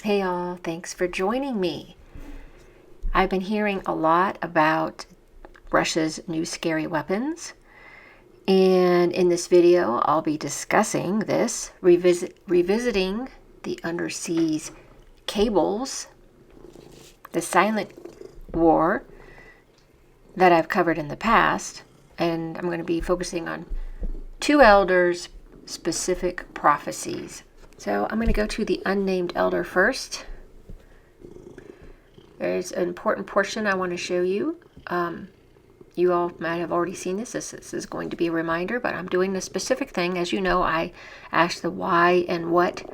Hey y'all, thanks for joining me. I've been hearing a lot about Russia's new scary weapons, and in this video I'll be discussing this, revisiting the undersea cables, the silent war that I've covered in the past, and I'm going to be focusing on two elders' specific prophecies. So I'm going to go to the unnamed elder first. There's an important portion I want to show you. You all might have already seen this. This is going to be a reminder, but I'm doing a specific thing. As you know, I ask the why and what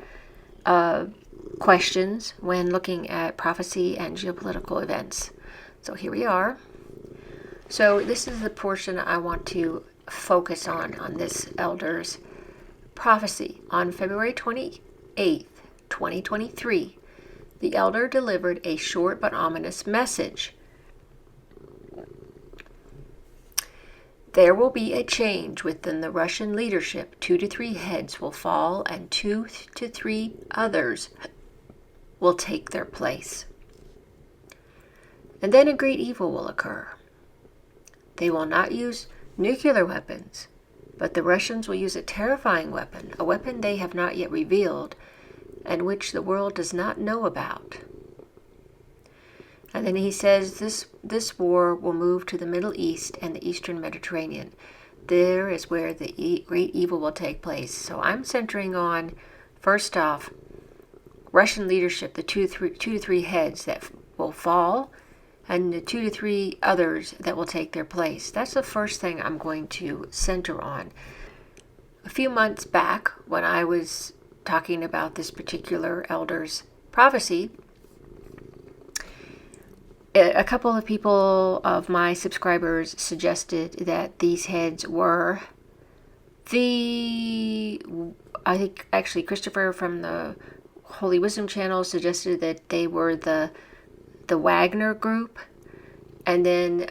questions when looking at prophecy and geopolitical events. So here we are. So this is the portion I want to focus on this elder's prophecy. On February 28th, 2023, the elder delivered a short but ominous message. There will be a change within the Russian leadership. 2 to 3 heads will fall and 2 to 3 others will take their place. And then a great evil will occur. They will not use nuclear weapons, but the Russians will use a terrifying weapon, a weapon they have not yet revealed and which the world does not know about. And then he says this war will move to the Middle East and the Eastern Mediterranean. There is where the great evil will take place. So I'm centering on, first off, Russian leadership, the 2 to 3 heads that will fall, and the 2 to 3 others that will take their place. That's the first thing I'm going to center on. A few months back, when I was talking about this particular elder's prophecy, a couple of people of my subscribers suggested that these heads were I think actually Christopher from the Holy Wisdom channel suggested that they were the Wagner group, and then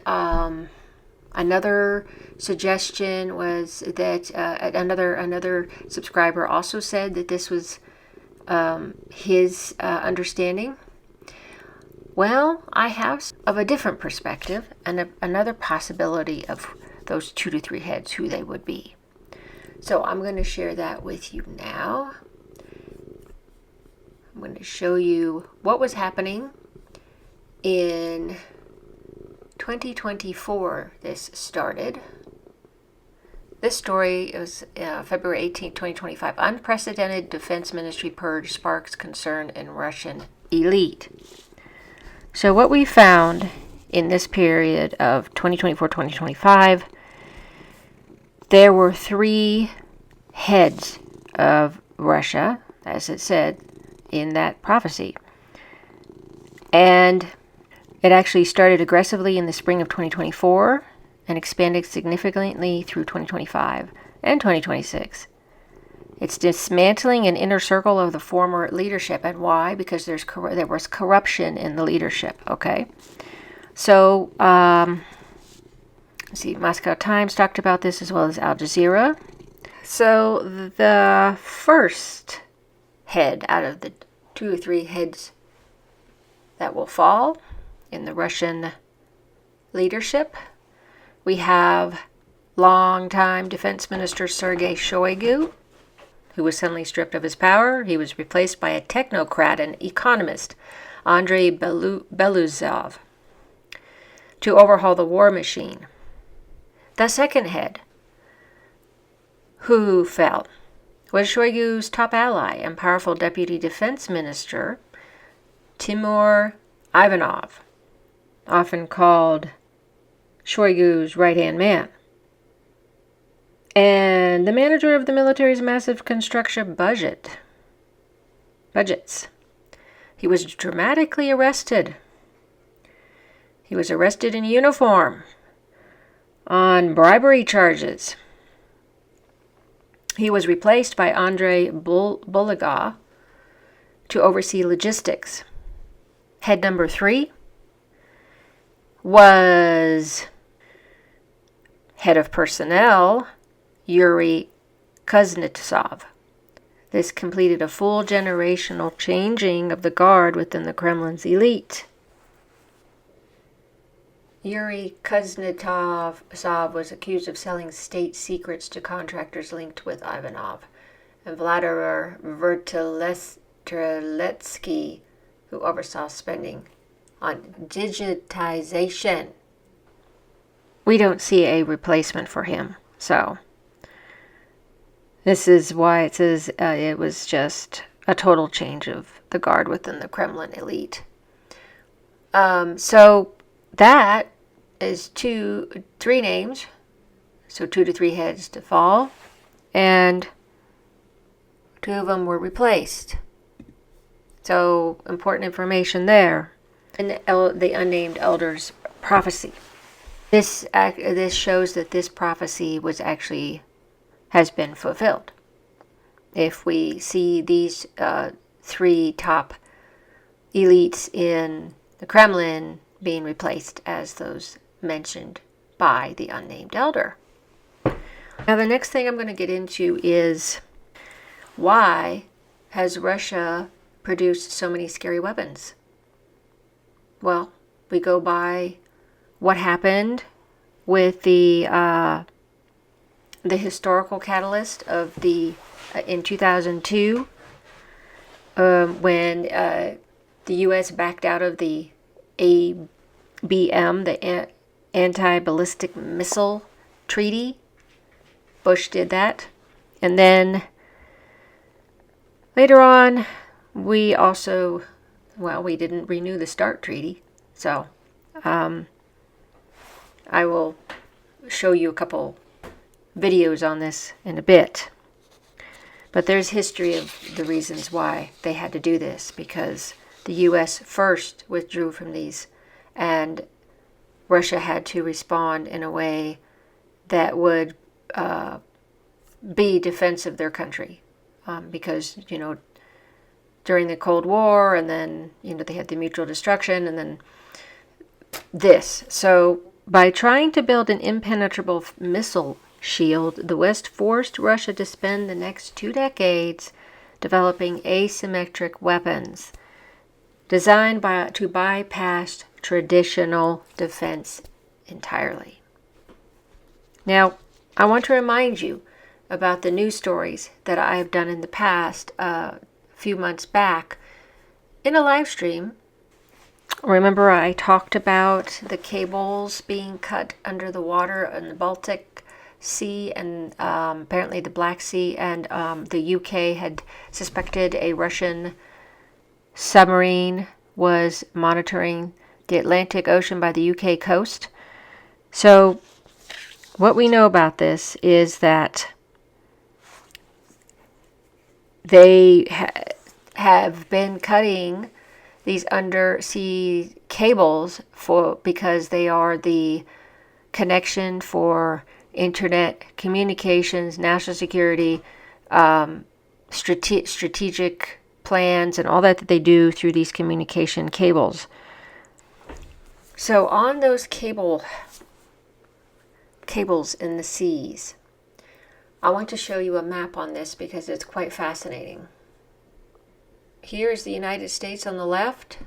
another suggestion was that another subscriber also said that this was his understanding. Well, I have of a different perspective and another possibility of those 2 to 3 heads, who they would be. So I'm going to share that with you now. I'm going to show you what was happening in 2024. This started. This story was February 18, 2025. Unprecedented Defense Ministry purge sparks concern in Russian elite. So what we found in this period of 2024-2025, there were 3 heads of Russia, as it said in that prophecy. And it actually started aggressively in the spring of 2024 and expanded significantly through 2025 and 2026. It's dismantling an inner circle of the former leadership. And why? Because there was corruption in the leadership, okay? So, let's see, Moscow Times talked about this as well as Al Jazeera. So, the first head out of the 2 or 3 heads that will fall in the Russian leadership, we have longtime Defense Minister Sergei Shoigu, who was suddenly stripped of his power. He was replaced by a technocrat and economist, Andrei Beluzov, to overhaul the war machine. The second head, who fell, was Shoigu's top ally and powerful deputy defense minister, Timur Ivanov, often called Shoigu's right-hand man, and the manager of the military's massive construction budgets. He was dramatically arrested. He was arrested in uniform on bribery charges. He was replaced by Andrei Buliga to oversee logistics. Head number 3 was head of personnel, Yuri Kuznetsov. This completed a full generational changing of the guard within the Kremlin's elite. Yuri Kuznetsov was accused of selling state secrets to contractors linked with Ivanov, and Vladimir Putin, who oversaw spending on digitization. We don't see a replacement for him, so this is why it says it was just a total change of the guard within the Kremlin elite. So that is 3 names, so 2 to 3 heads to fall, and 2 of them were replaced. So important information there. And the unnamed elder's prophecy. This shows that this prophecy has been fulfilled. If we see these 3 top elites in the Kremlin being replaced as those mentioned by the unnamed elder. Now the next thing I'm going to get into is why has Russia produced so many scary weapons? Well, we go by what happened with the historical catalyst of in 2002 when the U.S. backed out of the ABM, the Anti-Ballistic Missile Treaty. Bush did that. And then later on, we didn't renew the START Treaty. So I will show you a couple videos on this in a bit. But there's history of the reasons why they had to do this, because the U.S. first withdrew from these, and Russia had to respond in a way that would be defensive of their country. Because, during the Cold War, and then, they had the mutual destruction, and then this. So by trying to build an impenetrable missile shield, the West forced Russia to spend the next 2 decades developing asymmetric weapons designed to bypass traditional defense entirely. Now, I want to remind you about the news stories that I have done in the past, a few months back, in a live stream. Remember, I talked about the cables being cut under the water in the Baltic Sea and apparently the Black Sea, and the UK had suspected a Russian submarine was monitoring the Atlantic Ocean by the UK coast. So what we know about this is that they have been cutting these undersea cables because they are the connection for internet communications, national security, strategic plans, and all that they do through these communication cables. So on those cables in the seas, I want to show you a map on this because it's quite fascinating. Here's the United States on the left,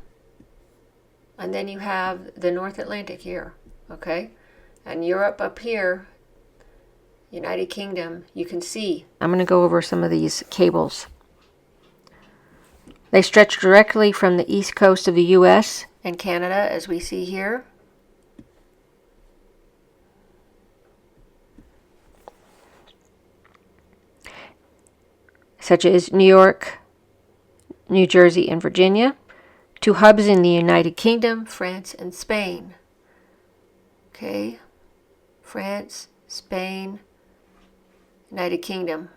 and then you have the North Atlantic here, okay? And Europe up here, United Kingdom, you can see. I'm going to go over some of these cables. They stretch directly from the east coast of the U.S. and Canada, as we see here. Such as New York, New Jersey, and Virginia, to hubs in the United Kingdom, France, and Spain. Okay, France, Spain, United Kingdom.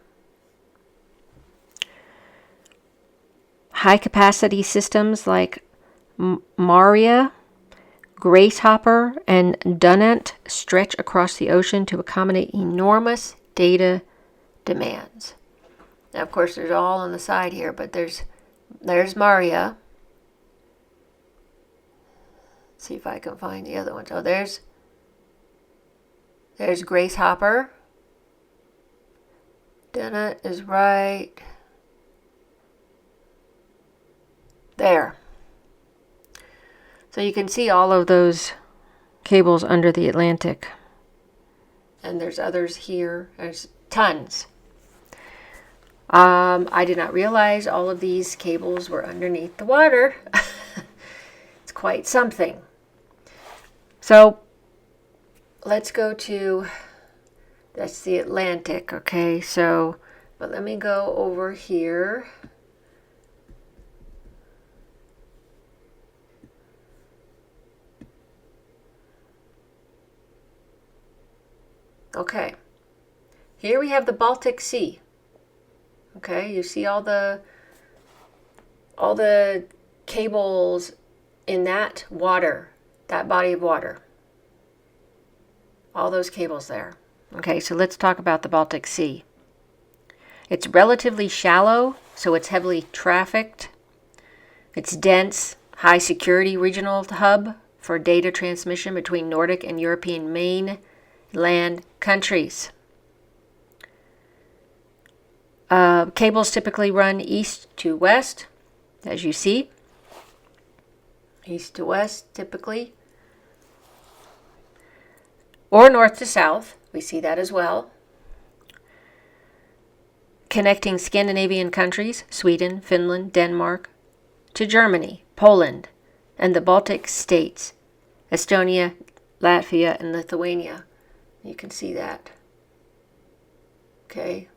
High-capacity systems like Maria, Grasshopper, and Dunant stretch across the ocean to accommodate enormous data demands. Now, of course, there's all on the side here, but there's Maria. Let's see if I can find the other ones. Oh, there's Grasshopper. Dunant is right There. So you can see all of those cables under the Atlantic. And there's others here. There's tons. I did not realize all of these cables were underneath the water. It's quite something. So let's go to, that's the Atlantic, okay? So, but let me go over here. Okay, here we have the Baltic Sea. Okay, you see all the cables in that water, that body of water. All those cables there. Okay, so let's talk about the Baltic Sea. It's relatively shallow, so it's heavily trafficked. It's dense, high security regional hub for data transmission between Nordic and European mainland countries. Cables typically run east to west, as you see. East to west, typically. Or north to south. We see that as well. Connecting Scandinavian countries, Sweden, Finland, Denmark, to Germany, Poland, and the Baltic states, Estonia, Latvia, and Lithuania. You can see that. Okay.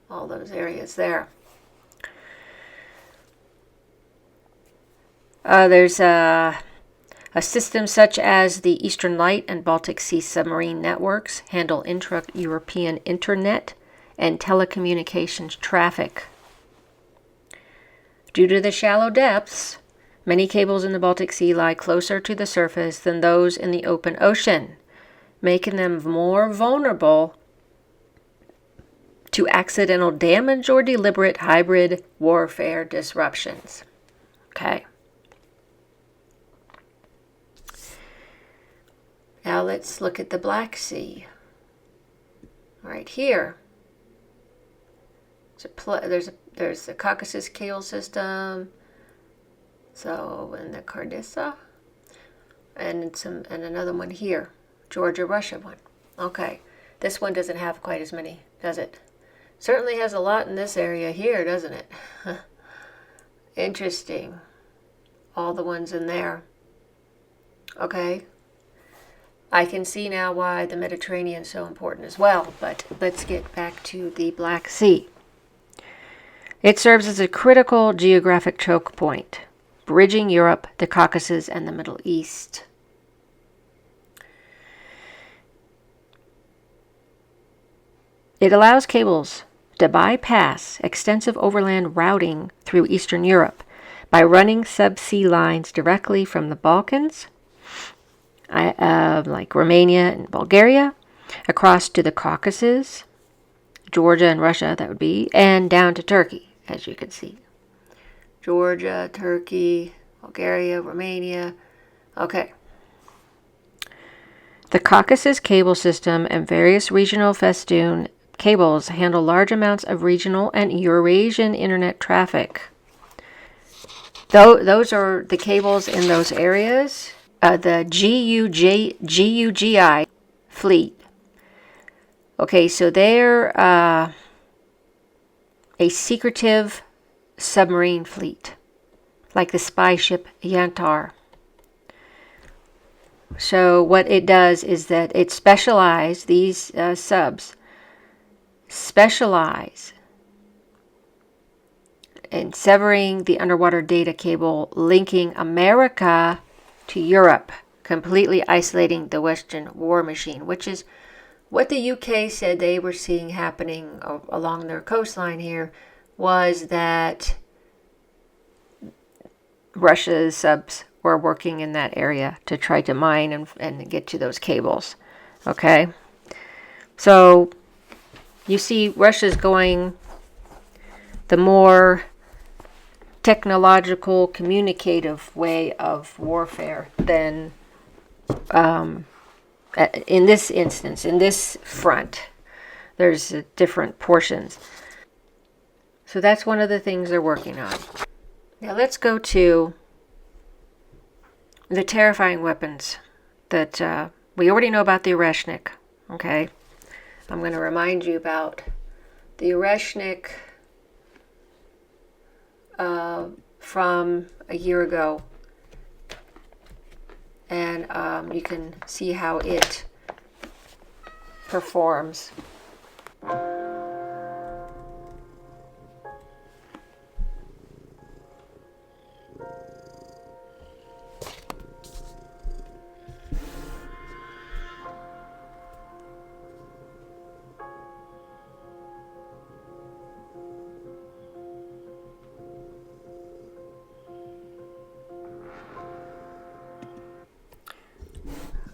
All those areas there. There's a system such as the Eastern Light and Baltic Sea submarine networks handle intra-European internet and telecommunications traffic. Due to the shallow depths, many cables in the Baltic Sea lie closer to the surface than those in the open ocean, making them more vulnerable to accidental damage or deliberate hybrid warfare disruptions. Okay. Now let's look at the Black Sea. Right here. There's the Caucasus cable system. So, and the Cardissa. And another one here. Georgia, Russia one. Okay. This one doesn't have quite as many, does it? Certainly has a lot in this area here, doesn't it? Interesting. All the ones in there. Okay. I can see now why the Mediterranean is so important as well, but let's get back to the Black Sea. It serves as a critical geographic choke point, bridging Europe, the Caucasus, and the Middle East. It allows cables to bypass extensive overland routing through Eastern Europe by running subsea lines directly from the Balkans, like Romania and Bulgaria, across to the Caucasus, Georgia and Russia, that would be, and down to Turkey, as you can see. Georgia, Turkey, Bulgaria, Romania. Okay. The Caucasus cable system and various regional festoon cables handle large amounts of regional and Eurasian internet traffic. Those are the cables in those areas. The GUGI fleet. Okay, so they're a secretive submarine fleet, like the spy ship Yantar. So what it does is that it specializes, these subs specialize in severing the underwater data cable linking America to Europe, completely isolating the Western war machine, which is what the UK said they were seeing happening along their coastline here, was that Russia's subs were working in that area to try to mine and get to those cables. Okay? So you see Russia's going the more technological, communicative way of warfare than in this instance, in this front. There's different portions. So that's one of the things they're working on. Now let's go to the terrifying weapons that we already know about the Oreshnik. Okay, I'm going to remind you about the Oreshnik from a year ago, and you can see how it performs.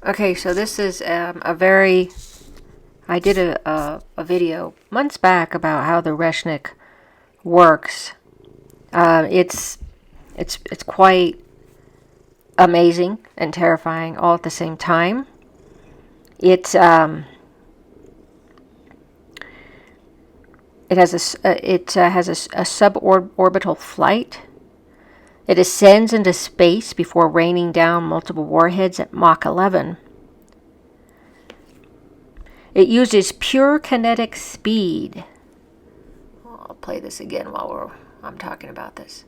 Okay, so this is I did a video months back about how the Oreshnik works. It's quite amazing and terrifying all at the same time. It has a suborbital flight. It ascends into space before raining down multiple warheads at Mach 11. It uses pure kinetic speed. I'll play this again while I'm talking about this.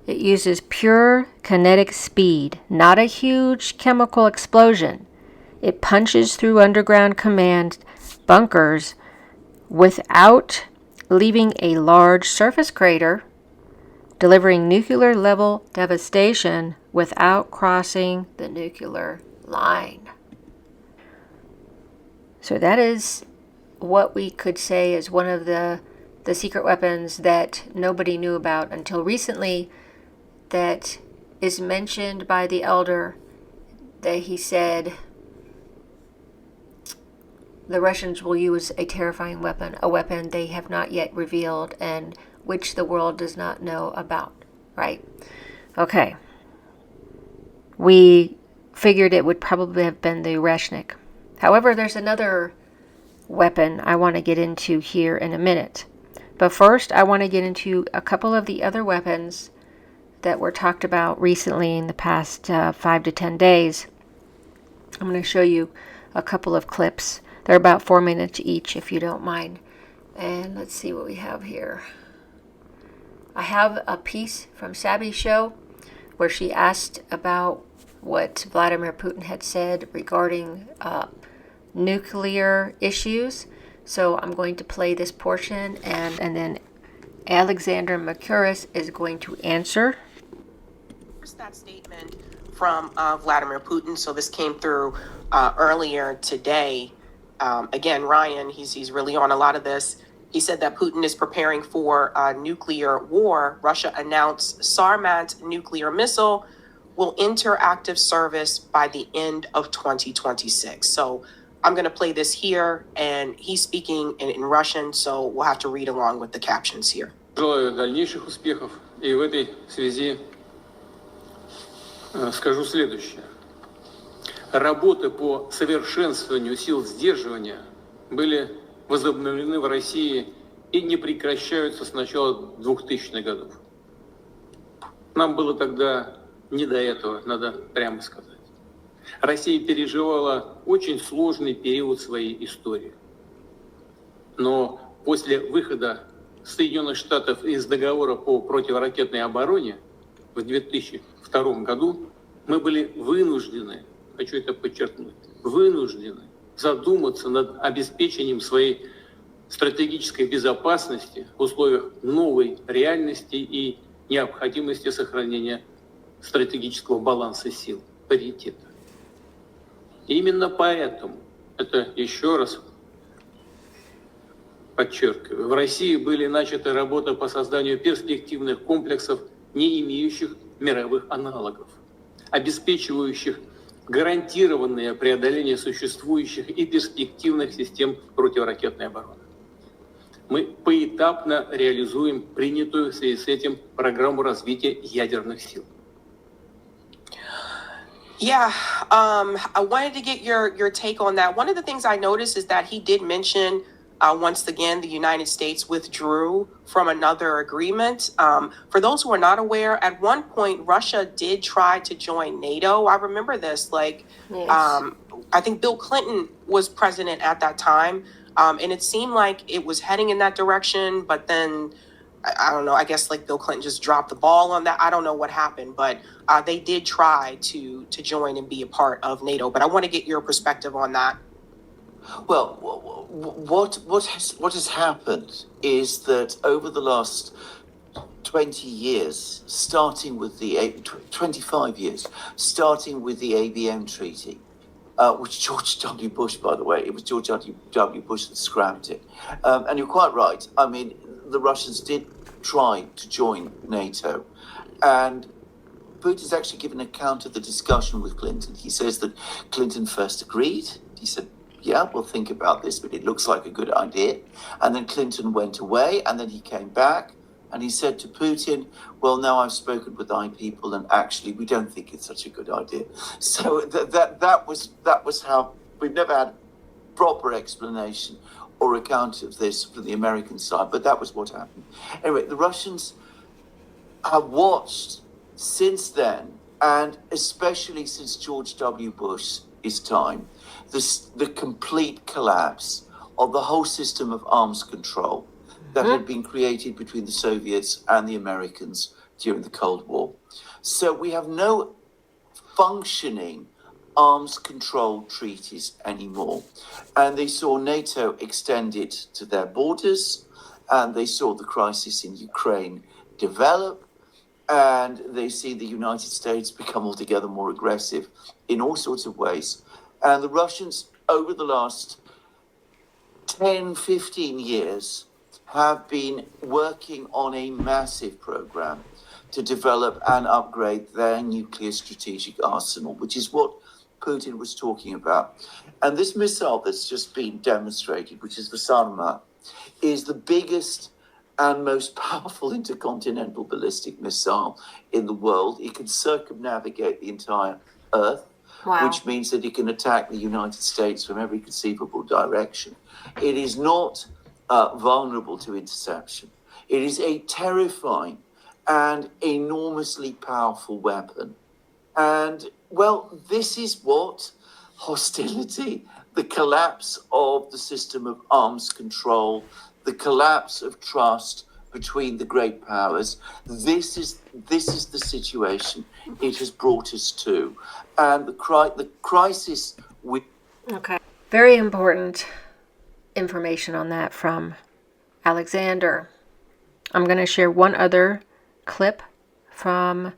It uses pure kinetic speed, not a huge chemical explosion. It punches through underground command bunkers without leaving a large surface crater, delivering nuclear-level devastation without crossing the nuclear line. So that is what we could say is one of the secret weapons that nobody knew about until recently, that is mentioned by the elder, that he said the Russians will use a terrifying weapon, a weapon they have not yet revealed and which the world does not know about, right? Okay. We figured it would probably have been the Oreshnik. However, there's another weapon I want to get into here in a minute. But first, I want to get into a couple of the other weapons that were talked about recently in the past 5 to 10 days. I'm going to show you a couple of clips. They're about 4 minutes each, if you don't mind. And let's see what we have here. I have a piece from Sabby's show where she asked about what Vladimir Putin had said regarding nuclear issues. So I'm going to play this portion, and then Alexander Mercouris is going to answer. Here's that statement from Vladimir Putin. So this came through earlier today. Again, Ryan, he's really on a lot of this. He said that Putin is preparing for a nuclear war. Russia announced SARMAT nuclear missile will enter active service by the end of 2026. So I'm going to play this here, and he's speaking in Russian, so we'll have to read along with the captions here. Желаю дальнейших успехов, и в этой связи скажу следующее. Работы по совершенствованию сил сдерживания были возобновлены в России и не прекращаются с начала 2000-х годов. Нам было тогда не до этого, надо прямо сказать. Россия переживала очень сложный период своей истории. Но после выхода Соединенных Штатов из договора по противоракетной обороне в 2002 году мы были вынуждены, хочу это подчеркнуть, вынуждены задуматься над обеспечением своей стратегической безопасности в условиях новой реальности и необходимости сохранения стратегического баланса сил, паритета. Именно поэтому, это еще раз подчеркиваю, в России были начаты работы по созданию перспективных комплексов, не имеющих мировых аналогов, обеспечивающих гарантированное преодоление существующих и перспективных систем противоракетной обороны. Мы поэтапно реализуем принятую в связи с этим программу развития ядерных сил. Yeah, I wanted to get your take on that. One of the things I noticed is that he did mention once again, the United States withdrew from another agreement. For those who are not aware, at one point, Russia did try to join NATO. I remember this, Yes. I think Bill Clinton was president at that time. And it seemed like it was heading in that direction, but then I don't know, I guess Bill Clinton just dropped the ball on that. I don't know what happened, but they did try to join and be a part of NATO. But I want to get your perspective on that. Well, what has happened is that over the last 20 years, starting with the 25 years, starting with the ABM Treaty, which George W. Bush, by the way, it was George W. Bush that scrapped it. And you're quite right. I mean, the Russians did try to join NATO. And Putin's actually given an account of the discussion with Clinton. He says that Clinton first agreed. He said, yeah, we'll think about this, but it looks like a good idea. And then Clinton went away, and then he came back, and he said to Putin, well, now I've spoken with thy people, and actually we don't think it's such a good idea. So that was how we've never had proper explanation or account of this from the American side, but that was what happened. Anyway, the Russians have watched since then, and especially since George W. Bush's time, the complete collapse of the whole system of arms control that had been created between the Soviets and the Americans during the Cold War. So we have no functioning arms control treaties anymore. And they saw NATO extended to their borders, and they saw the crisis in Ukraine develop, and they see the United States become altogether more aggressive in all sorts of ways. And the Russians, over the last 10, 15 years, have been working on a massive program to develop and upgrade their nuclear strategic arsenal, which is what Putin was talking about. And this missile that's just been demonstrated, which is the SARMAT, is the biggest and most powerful intercontinental ballistic missile in the world. It can circumnavigate the entire Earth. Wow. Which means that it can attack the United States from every conceivable direction. It is not vulnerable to interception. It is a terrifying and enormously powerful weapon. And, well, this is what hostility, the collapse of the system of arms control, the collapse of trust between the great powers, this is the situation it has brought us to. And the crisis with... Okay. Very important information on that from Alexander. I'm going to share one other clip from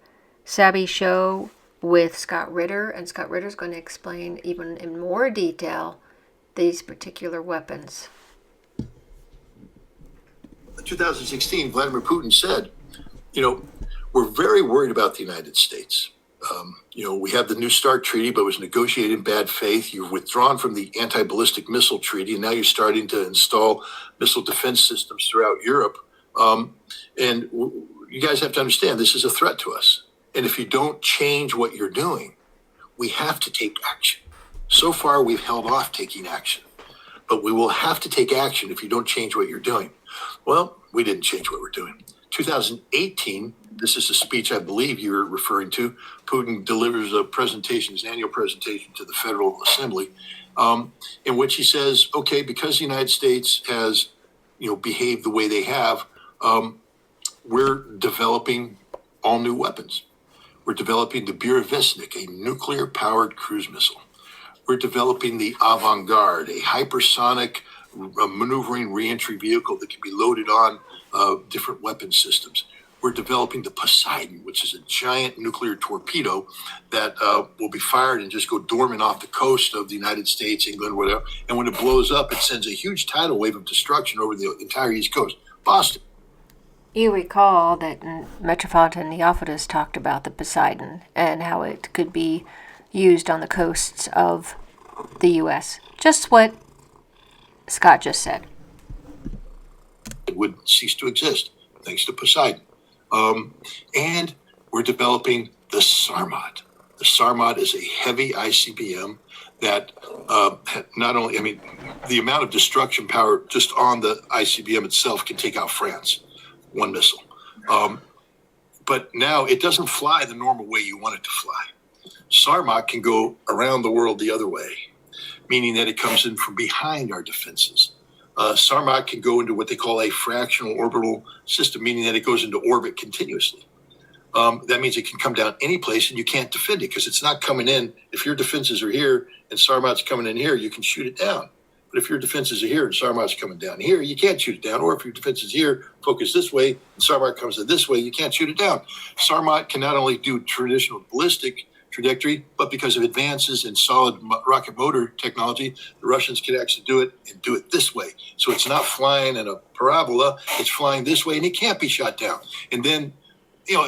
Sabby's show with Scott Ritter, and Scott Ritter is going to explain even in more detail these particular weapons. In 2016, Vladimir Putin said, we're very worried about the United States. We have the New START treaty, but it was negotiated in bad faith. You've withdrawn from the anti-ballistic missile treaty, and now you're starting to install missile defense systems throughout Europe. And you guys have to understand, this is a threat to us. And if you don't change what you're doing, we have to take action. So far, we've held off taking action. But we will have to take action if you don't change what you're doing. Well, we didn't change what we're doing. 2018, this is the speech I believe you were referring to. Putin delivers a presentation, his annual presentation to the Federal Assembly, in which he says, okay, because the United States has, behaved the way they have, we're developing all new weapons. We're developing the Burevestnik, a nuclear-powered cruise missile. We're developing the Avant-Garde, a hypersonic maneuvering reentry vehicle that can be loaded on different weapon systems. We're developing the Poseidon, which is a giant nuclear torpedo that will be fired and just go dormant off the coast of the United States, England, whatever. And when it blows up, it sends a huge tidal wave of destruction over the entire East Coast. Boston. You recall that Metropolitan Neophytus talked about the Poseidon and how it could be used on the coasts of the U.S. Just what Scott just said. It would cease to exist thanks to Poseidon. And we're developing the SARMAT. The SARMAT is a heavy ICBM that not only, I mean, the amount of destruction power just on the ICBM itself can take out France, one missile. But now it doesn't fly the normal way you want it to fly. SARMAT can go around the world the other way, meaning that it comes in from behind our defenses. SARMAT can go into what they call a fractional orbital system, meaning that it goes into orbit continuously. That means it can come down any place and you can't defend it because it's not coming in. If your defenses are here and SARMAT's coming in here, you can shoot it down. But if your defenses are here and SARMAT's coming down here, you can't shoot it down. Or if your defense is here, focus this way, and SARMAT comes in this way, you can't shoot it down. SARMAT can not only do traditional ballistic trajectory, but because of advances in solid rocket motor technology, the Russians can actually do it and do it this way. So it's not flying in a parabola, it's flying this way and it can't be shot down. And then, you know,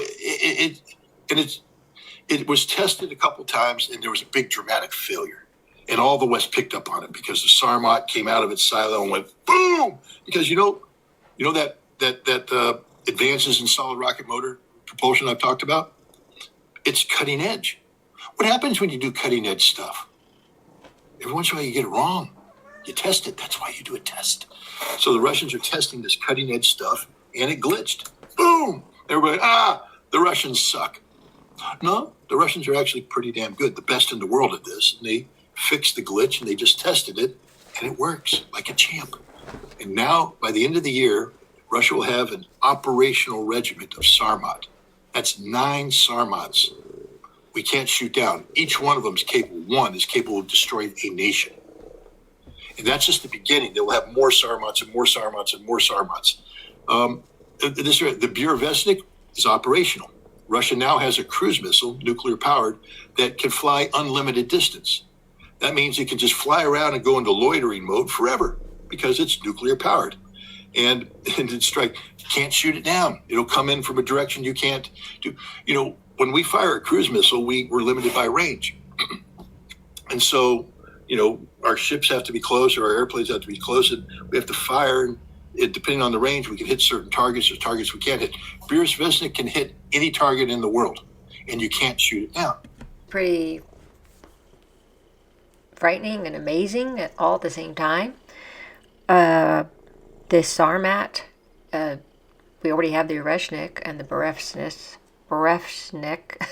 it was tested a couple times and there was a big dramatic failure. And all the West picked up on it because the SARMAT came out of its silo and went boom. Because you know that advances in solid rocket motor propulsion I've talked about, it's cutting edge. What happens when you do cutting edge stuff? Every once in a while you get it wrong. You test it. That's why you do a test. So the Russians are testing this cutting edge stuff and it glitched. Boom. Everybody, the Russians suck. No, the Russians are actually pretty damn good, the best in the world at this. And they fixed the glitch and they just tested it and it works like a champ. And now by the end of the year, Russia will have an operational regiment of SARMAT. That's 9 SARMATs. We can't shoot down. Each one of them is capable of destroying a nation. And that's just the beginning. They will have more SARMATs and more SARMATs and more SARMATs. The Oreshnik is operational. Russia now has a cruise missile, nuclear powered, that can fly unlimited distance. That means it can just fly around and go into loitering mode forever because it's nuclear powered. And it's strike, you can't shoot it down. It'll come in from a direction you can't do. You know, when we fire a cruise missile, we're limited by range. And so, you know, our ships have to be close or our airplanes have to be close and we have to fire. And depending on the range, we can hit certain targets or targets we can't hit. Oreshnik can hit any target in the world and you can't shoot it down. Pretty frightening and amazing at all at the same time. This SARMAT, we already have the Oreshnik and the Oreshnik,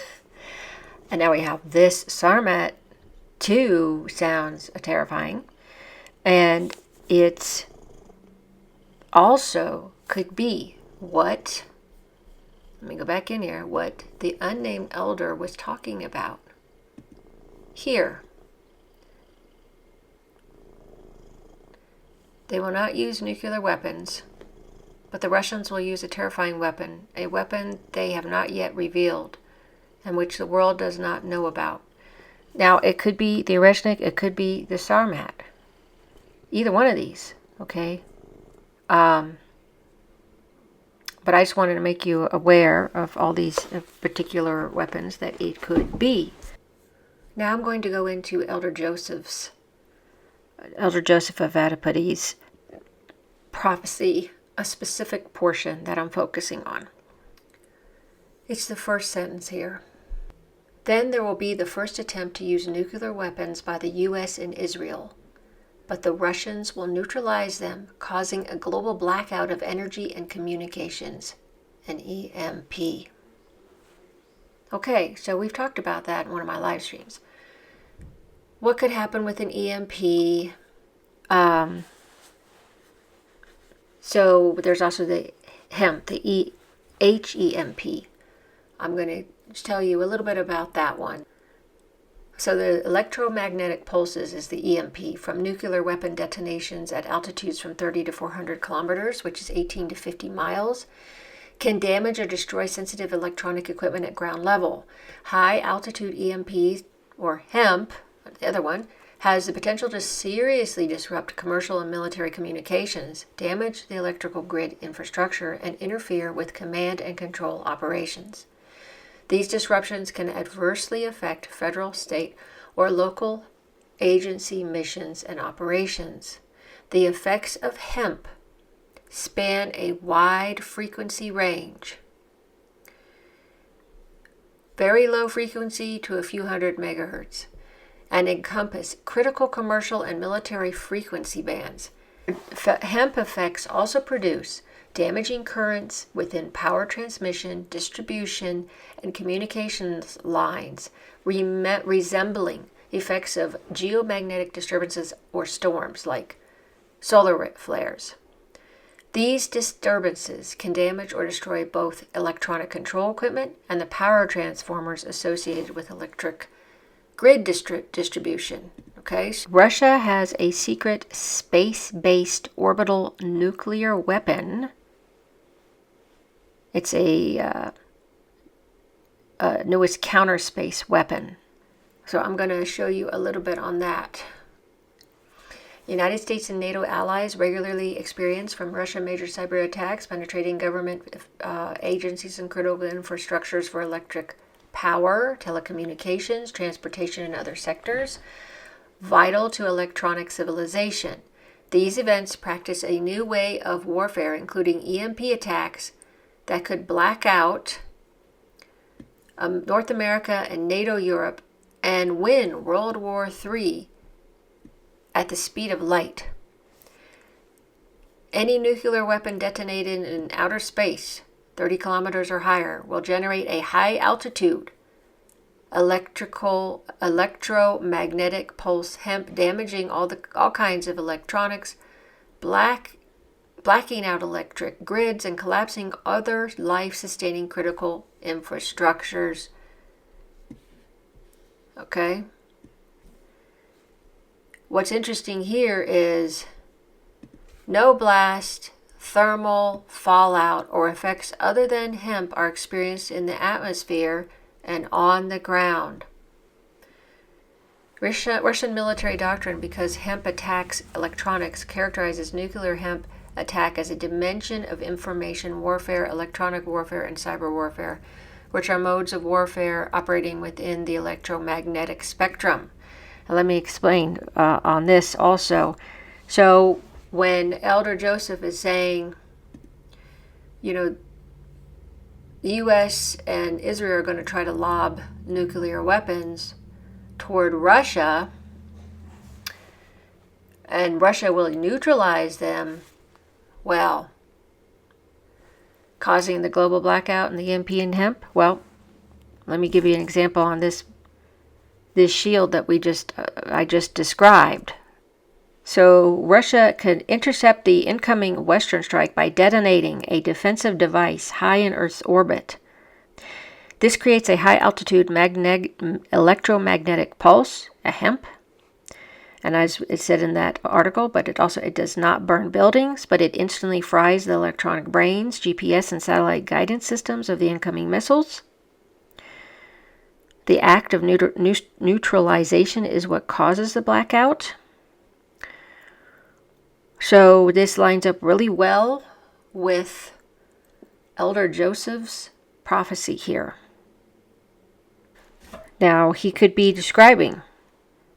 and now we have this SARMAT 2. Sounds terrifying, and it also could be what, let me go back in here, what the unnamed elder was talking about here. They will not use nuclear weapons, but the Russians will use a terrifying weapon, a weapon they have not yet revealed, and which the world does not know about. Now, it could be the Oreshnik, it could be the SARMAT. Either one of these, okay? But I just wanted to make you aware of all these particular weapons that it could be. Now I'm going to go into Elder Joseph of Vatipady's prophecy, a specific portion that I'm focusing on. It's the first sentence here. Then there will be the first attempt to use nuclear weapons by the U.S. in Israel, but the Russians will neutralize them, causing a global blackout of energy and communications, an EMP. Okay, so we've talked about that in one of my live streams. What could happen with an EMP? So there's also the HEMP, the HEMP. I'm going to tell you a little bit about that one. So the electromagnetic pulses is the EMP from nuclear weapon detonations at altitudes from 30 to 400 kilometers, which is 18 to 50 miles, can damage or destroy sensitive electronic equipment at ground level. High altitude EMP, or HEMP, the other one, has the potential to seriously disrupt commercial and military communications, damage the electrical grid infrastructure, and interfere with command and control operations. These disruptions can adversely affect federal, state, or local agency missions and operations. The effects of HEMP span a wide frequency range. very low frequency to a few hundred megahertz, and encompass critical commercial and military frequency bands. Hemp effects also produce damaging currents within power transmission, distribution, and communications lines, resembling effects of geomagnetic disturbances or storms like solar flares. These disturbances can damage or destroy both electronic control equipment and the power transformers associated with electric grid distribution. Okay, so Russia has a secret space-based orbital nuclear weapon. It's a newest counter space weapon. So I'm going to show you a little bit on that. The United States and NATO allies regularly experience from Russia major cyber attacks penetrating government agencies and critical infrastructures for electric power, telecommunications, transportation, and other sectors vital to electronic civilization. These events practice a new way of warfare, including EMP attacks that could black out North America and NATO Europe and win World War III at the speed of light. Any nuclear weapon detonated in outer space, 30 kilometers or higher, will generate a high altitude electromagnetic pulse HEMP, damaging all kinds of electronics, blacking out electric grids, and collapsing other life-sustaining critical infrastructures. Okay? What's interesting here is no blast, thermal fallout, or effects other than hemp are experienced in the atmosphere and on the ground. Russian military doctrine, because hemp attacks electronics, characterizes nuclear hemp attack as a dimension of information warfare, electronic warfare, and cyber warfare, which are modes of warfare operating within the electromagnetic spectrum. Now, let me explain on this also. So when Elder Joseph is saying, the U.S. and Israel are going to try to lob nuclear weapons toward Russia, and Russia will neutralize them, well, causing the global blackout and the EMP and hemp. Well, let me give you an example on this shield that I just described. So Russia could intercept the incoming Western strike by detonating a defensive device high in Earth's orbit. This creates a high-altitude electromagnetic pulse, a HEMP, and as it said in that article, but it does not burn buildings, but it instantly fries the electronic brains, GPS, and satellite guidance systems of the incoming missiles. The act of neutralization is what causes the blackout. So this lines up really well with Elder Joseph's prophecy here. Now, he could be describing,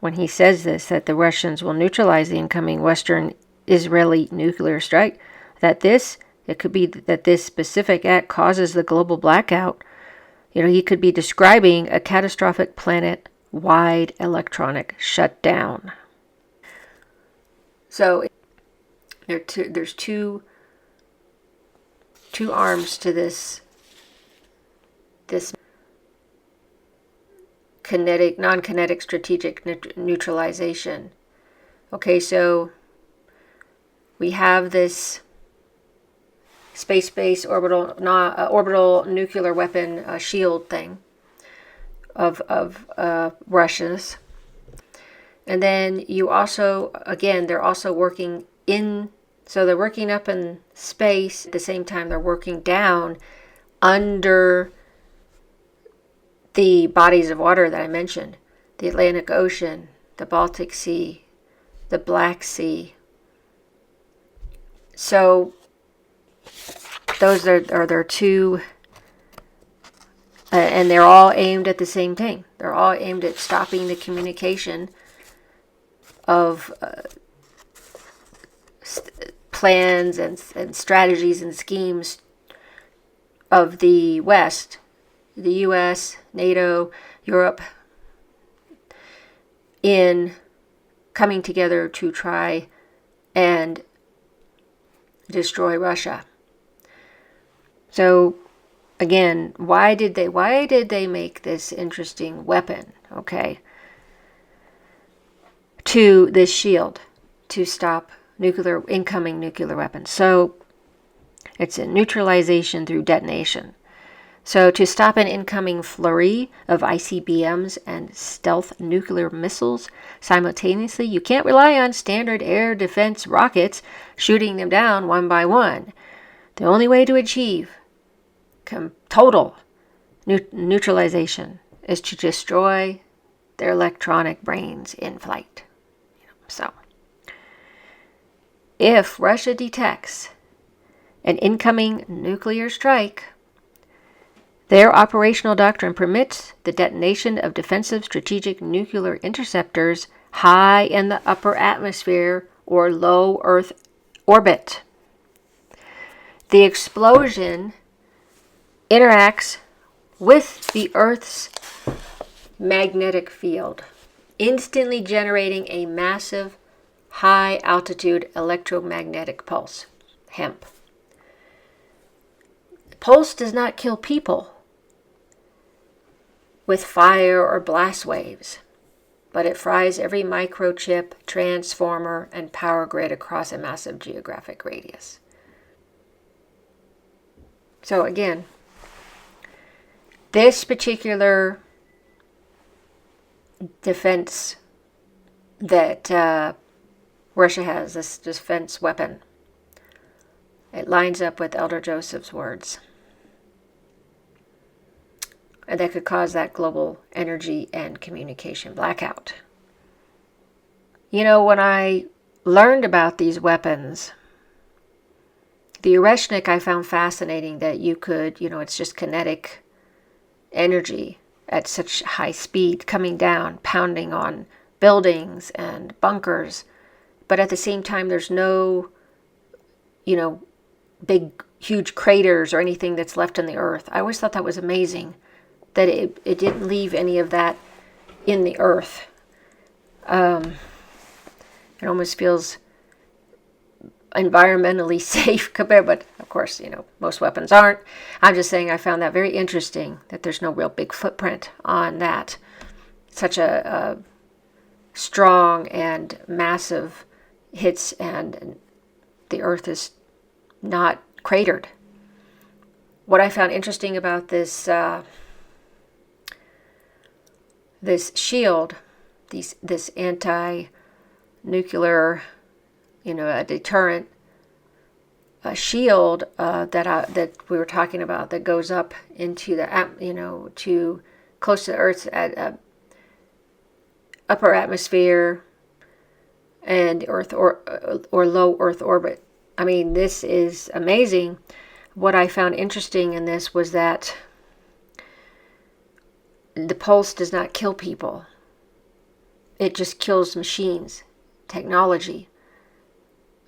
when he says this, that the Russians will neutralize the incoming Western Israeli nuclear strike, it could be that this specific act causes the global blackout. He could be describing a catastrophic planet-wide electronic shutdown. So there's two arms to this non-kinetic strategic neutralization. Okay, so we have this space-based orbital nuclear weapon shield thing of Russia's, and then you also, again, they're also working they're working up in space at the same time they're working down under the bodies of water that I mentioned, the Atlantic Ocean, the Baltic Sea, the Black Sea. So those are their two, and they're all aimed at the same thing. They're all aimed at stopping the communication of plans and strategies and schemes of the West the US, NATO, Europe, in coming together to try and destroy Russia. So again, why did they make this interesting weapon, okay, to this shield to stop incoming nuclear weapons? So it's a neutralization through detonation. So to stop an incoming flurry of ICBMs and stealth nuclear missiles simultaneously, you can't rely on standard air defense rockets shooting them down one by one. The only way to achieve total neutralization is to destroy their electronic brains in flight. So, if Russia detects an incoming nuclear strike, their operational doctrine permits the detonation of defensive strategic nuclear interceptors high in the upper atmosphere or low Earth orbit. The explosion interacts with the Earth's magnetic field, instantly generating a massive high-altitude electromagnetic pulse, HEMP. The pulse does not kill people with fire or blast waves, but it fries every microchip, transformer, and power grid across a massive geographic radius. So again, this particular defense that Russia has, this defense weapon, it lines up with Elder Joseph's words. And that could cause that global energy and communication blackout. You know, when I learned about these weapons, the Oreshnik I found fascinating that you could, it's just kinetic energy at such high speed coming down, pounding on buildings and bunkers. But at the same time, there's no, big, huge craters or anything that's left in the earth. I always thought that was amazing, that it didn't leave any of that in the earth. It almost feels environmentally safe compared, but of course, most weapons aren't. I'm just saying I found that very interesting, that there's no real big footprint on that. Such a strong and massive hits, and the earth is not cratered. What I found interesting about this this shield, this anti-nuclear, a deterrent, a shield that we were talking about, that goes up into the to close to the Earth's upper atmosphere and Earth or low Earth orbit. I mean, this is amazing. What I found interesting in this was that the pulse does not kill people. It just kills machines, technology.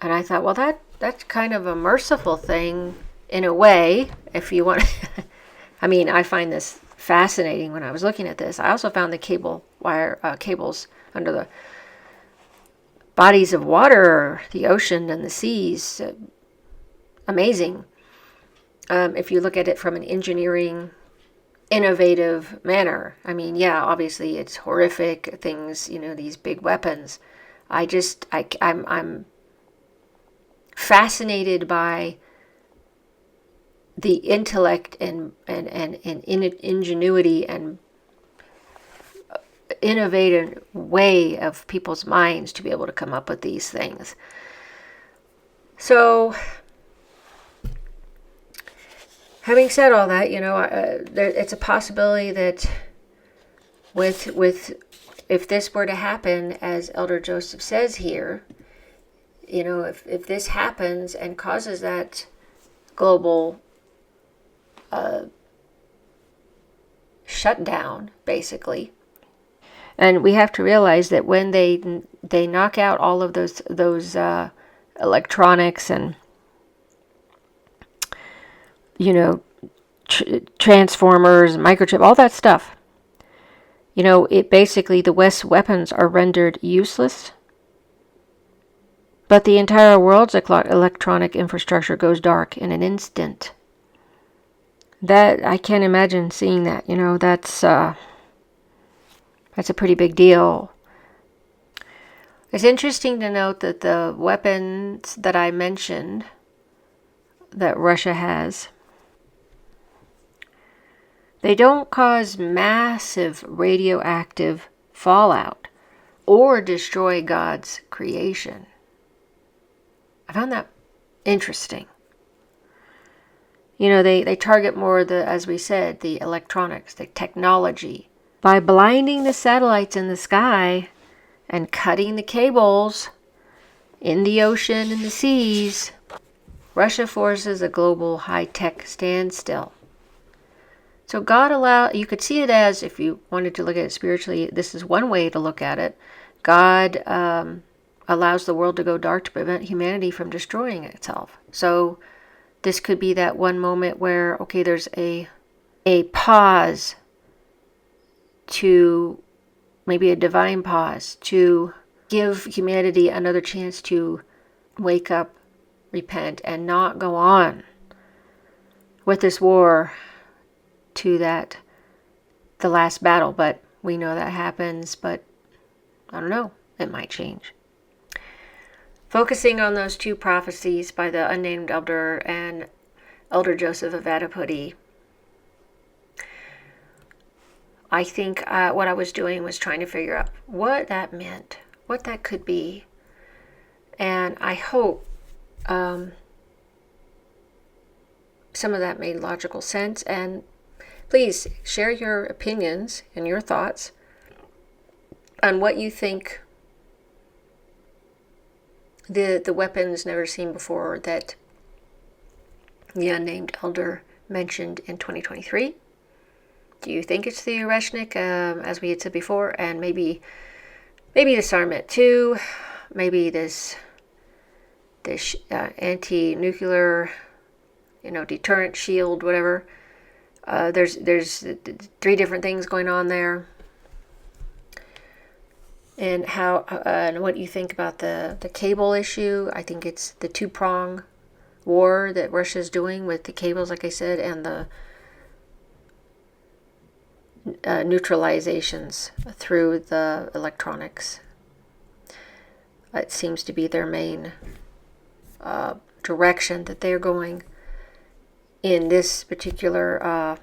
And I thought, well, that's kind of a merciful thing in a way, if you want. I mean, I find this fascinating when I was looking at this. I also found the cables under the bodies of water, the ocean and the seas, amazing. If you look at it from an engineering, innovative manner. I mean, yeah, obviously it's horrific things, these big weapons. I'm fascinated by the intellect and ingenuity and innovative way of people's minds to be able to come up with these things. So, having said all that, it's a possibility that if this were to happen, as Elder Joseph says here, if this happens and causes that global shutdown, basically, and we have to realize that when they knock out all of those electronics and transformers, microchip, all that stuff. You know, it basically, the West's weapons are rendered useless, but the entire world's electronic infrastructure goes dark in an instant. That, I can't imagine seeing that. You know, that's a pretty big deal. It's interesting to note that the weapons that I mentioned that Russia has, they don't cause massive radioactive fallout or destroy God's creation. I found that interesting. You know, they target more as we said, the electronics, the technology. By blinding the satellites in the sky and cutting the cables in the ocean and the seas, Russia forces a global high-tech standstill. So God you could see it as, if you wanted to look at it spiritually, this is one way to look at it. God allows the world to go dark to prevent humanity from destroying itself. So this could be that one moment where, okay, there's a pause, to maybe a divine pause, to give humanity another chance to wake up, repent, and not go on with this war to the last battle. But we know that happens, but I don't know, it might change. Focusing on those two prophecies by the Unnamed Elder and Elder Joseph of Adipoti, I think what I was doing was trying to figure out what that meant, what that could be. And I hope some of that made logical sense. And please share your opinions and your thoughts on what you think the weapons never seen before that the Unnamed Elder mentioned in 2023. Do you think it's the Oreshnik, as we had said before, and maybe the SARMAT too, maybe this anti-nuclear, deterrent shield, whatever. There's 3 different things going on there, and how and what you think about the cable issue. I think it's the two-pronged war that Russia's doing with the cables, like I said, and the neutralizations through the electronics. It seems to be their main direction that they're going in this particular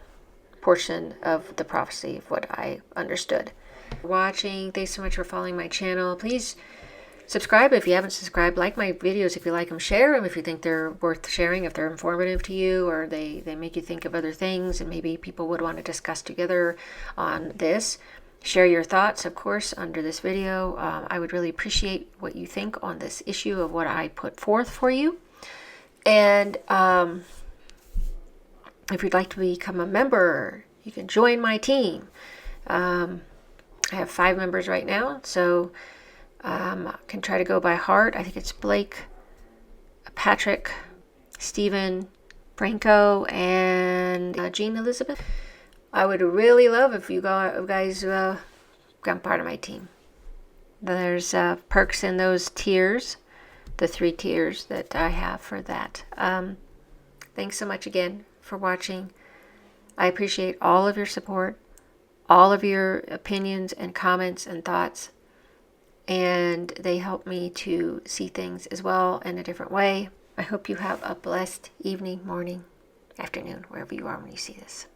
portion of the prophecy, of what I understood. Watching, thanks so much for following my channel. Please subscribe if you haven't subscribed. Like my videos if you like them. Share them if you think they're worth sharing, if they're informative to you, or they make you think of other things and maybe people would want to discuss together on this. Share your thoughts, of course, under this video. I would really appreciate what you think on this issue of what I put forth for you. And if you'd like to become a member, you can join my team. I have 5 members right now, so I can try to go by heart. I think it's Blake, Patrick, Stephen, Branko, and Jean Elizabeth. I would really love if you guys become part of my team. There's perks in those tiers, the 3 tiers that I have for that. Thanks so much again for watching. I appreciate all of your support, all of your opinions and comments and thoughts, and they help me to see things as well in a different way. I hope you have a blessed evening, morning, afternoon, wherever you are when you see this.